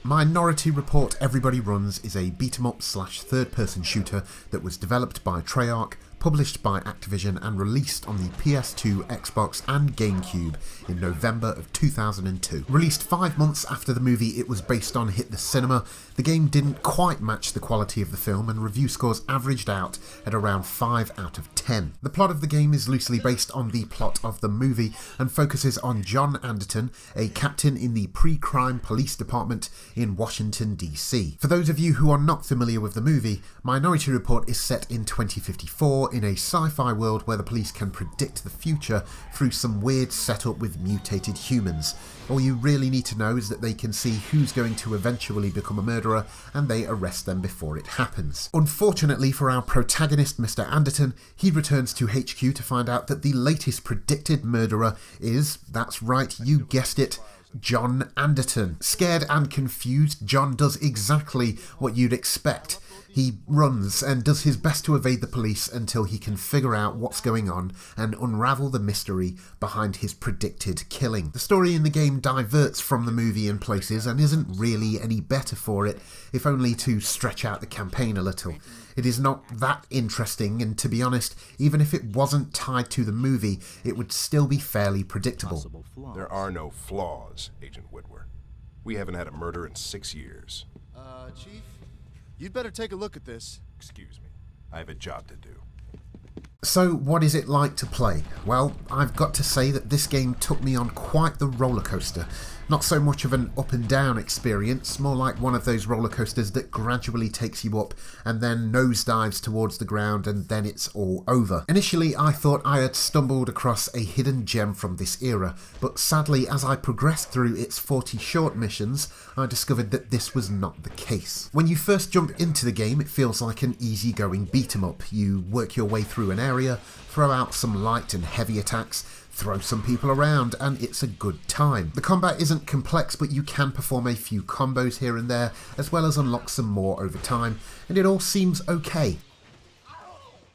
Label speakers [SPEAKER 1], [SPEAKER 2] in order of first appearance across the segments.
[SPEAKER 1] Minority Report Everybody Runs is a beat-em-up slash third-person shooter that was developed by Treyarch, published by Activision and released on the PS2, Xbox and Gamecube in November of 2002. Released 5 months after the movie it was based on hit the cinema, the game didn't quite match the quality of the film and review scores averaged out at around 5 out of 10. The plot of the game is loosely based on the plot of the movie and focuses on John Anderton, a captain in the pre-crime police department in Washington, D.C. For those of you who are not familiar with the movie, Minority Report is set in 2054 in a sci-fi world where the police can predict the future through some weird setup with mutated humans. All you really need to know is that they can see who's going to eventually become a murderer and they arrest them before it happens. Unfortunately for our protagonist Mr. Anderton, he returns to HQ to find out that the latest predicted murderer is, that's right, you guessed it, John Anderton. Scared and confused, John does exactly what you'd expect. He runs and does his best to evade the police until he can figure out what's going on and unravel the mystery behind his predicted killing. The story in the game diverts from the movie in places and isn't really any better for it, if only to stretch out the campaign a little. It is not that interesting, and to be honest, even if it wasn't tied to the movie, it would still be fairly predictable.
[SPEAKER 2] There are no flaws, Agent Whitwer. We haven't had a murder in 6 years.
[SPEAKER 3] Chief? You'd better take a look at this.
[SPEAKER 2] Excuse me. I have a job to do.
[SPEAKER 1] So what is it like to play? Well, I've got to say that this game took me on quite the roller coaster. Not so much of an up and down experience, more like one of those roller coasters that gradually takes you up and then nosedives towards the ground and then it's all over. Initially I thought I had stumbled across a hidden gem from this era, but sadly as I progressed through its 40 short missions, I discovered that this was not the case. When you first jump into the game, it feels like an easygoing beat 'em up. You work your way through an area, throw out some light and heavy attacks, throw some people around, and it's a good time. The combat isn't complex, but you can perform a few combos here and there, as well as unlock some more over time, and it all seems okay.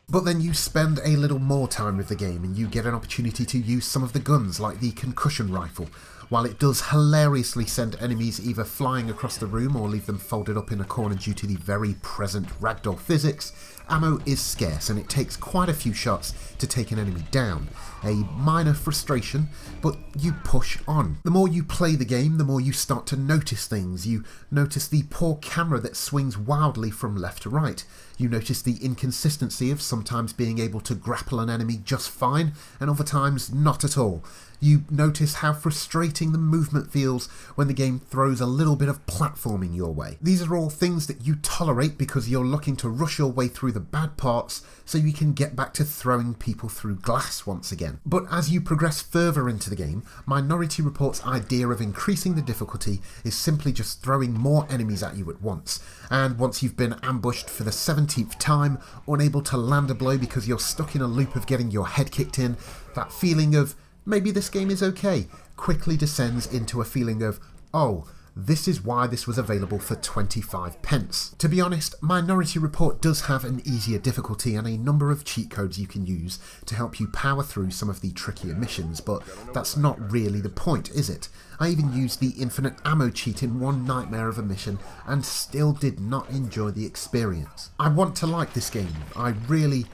[SPEAKER 1] But then you spend a little more time with the game and you get an opportunity to use some of the guns, like the concussion rifle. While it does hilariously send enemies either flying across the room or leave them folded up in a corner due to the very present ragdoll physics, ammo is scarce and it takes quite a few shots to take an enemy down. A minor frustration, but you push on. The more you play the game, the more you start to notice things. You notice the poor camera that swings wildly from left to right. You notice the inconsistency of sometimes being able to grapple an enemy just fine and other times not at all. You notice how frustrating the movement feels when the game throws a little bit of platforming your way. These are all things that you tolerate because you're looking to rush your way through the bad parts so you can get back to throwing people through glass once again. But as you progress further into the game, Minority Report's idea of increasing the difficulty is simply just throwing more enemies at you at once. And once you've been ambushed for the 17th time, unable to land a blow because you're stuck in a loop of getting your head kicked in, that feeling of maybe this game is okay quickly descends into a feeling of, oh, this is why this was available for 25 pence. To be honest, Minority Report does have an easier difficulty and a number of cheat codes you can use to help you power through some of the trickier missions, but that's not really the point, is it? I even used the infinite ammo cheat in one nightmare of a mission and still did not enjoy the experience. I want to like this game. I really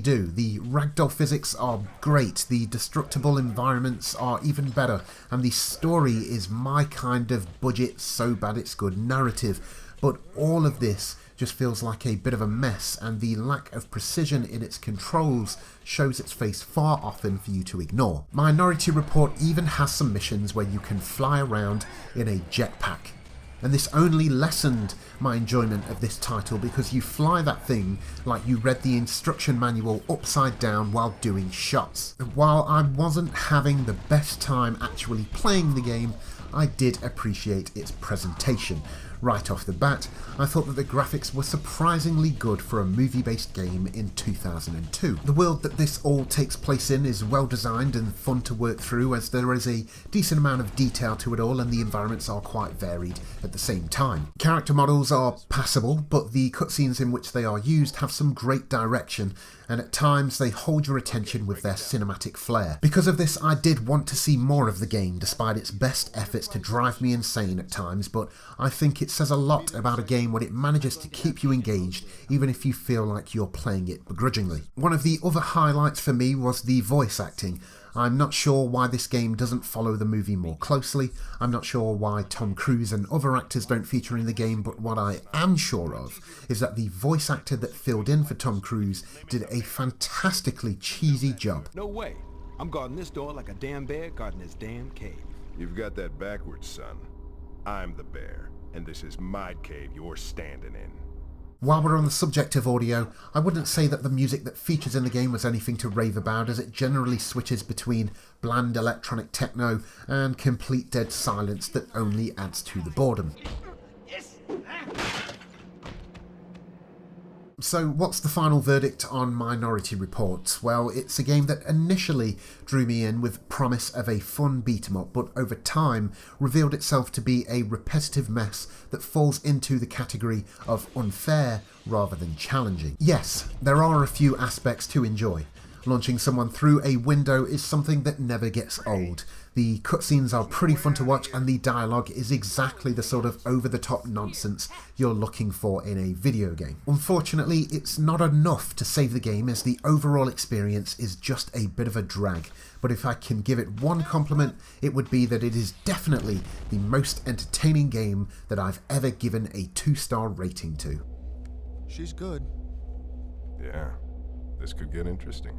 [SPEAKER 1] do. The ragdoll physics are great, the destructible environments are even better, and the story is my kind of budget so bad it's good narrative, but all of this just feels like a bit of a mess, and the lack of precision in its controls shows its face far often for you to ignore. Minority Report even has some missions where you can fly around in a jetpack. And this only lessened my enjoyment of this title because you fly that thing like you read the instruction manual upside down while doing shots. And while I wasn't having the best time actually playing the game, I did appreciate its presentation. Right off the bat, I thought that the graphics were surprisingly good for a movie-based game in 2002. The world that this all takes place in is well designed and fun to work through, as there is a decent amount of detail to it all and the environments are quite varied at the same time. Character models are passable, but the cutscenes in which they are used have some great direction, and at times they hold your attention with their cinematic flair. Because of this, I did want to see more of the game, despite its best efforts to drive me insane at times, but I think it says a lot about a game when it manages to keep you engaged, even if you feel like you're playing it begrudgingly. One of the other highlights for me was the voice acting. I'm not sure why this game doesn't follow the movie more closely. I'm not sure why Tom Cruise and other actors don't feature in the game, but what I am sure of is that the voice actor that filled in for Tom Cruise did a fantastically cheesy job.
[SPEAKER 4] No way. I'm guarding this door like a damn bear guarding his damn cave.
[SPEAKER 2] You've got that backwards, son. I'm the bear, and this is my cave you're standing in.
[SPEAKER 1] While we're on the subject of audio, I wouldn't say that the music that features in the game was anything to rave about, as it generally switches between bland electronic techno and complete dead silence that only adds to the boredom. So what's the final verdict on Minority Report? Well, it's a game that initially drew me in with promise of a fun beat-em-up, but over time revealed itself to be a repetitive mess that falls into the category of unfair rather than challenging. Yes, there are a few aspects to enjoy. Launching someone through a window is something that never gets old. The cutscenes are pretty fun to watch, and the dialogue is exactly the sort of over-the-top nonsense you're looking for in a video game. Unfortunately, it's not enough to save the game, as the overall experience is just a bit of a drag. But if I can give it one compliment, it would be that it is definitely the most entertaining game that I've ever given a 2-star rating to.
[SPEAKER 3] She's good.
[SPEAKER 2] Yeah, this could get interesting.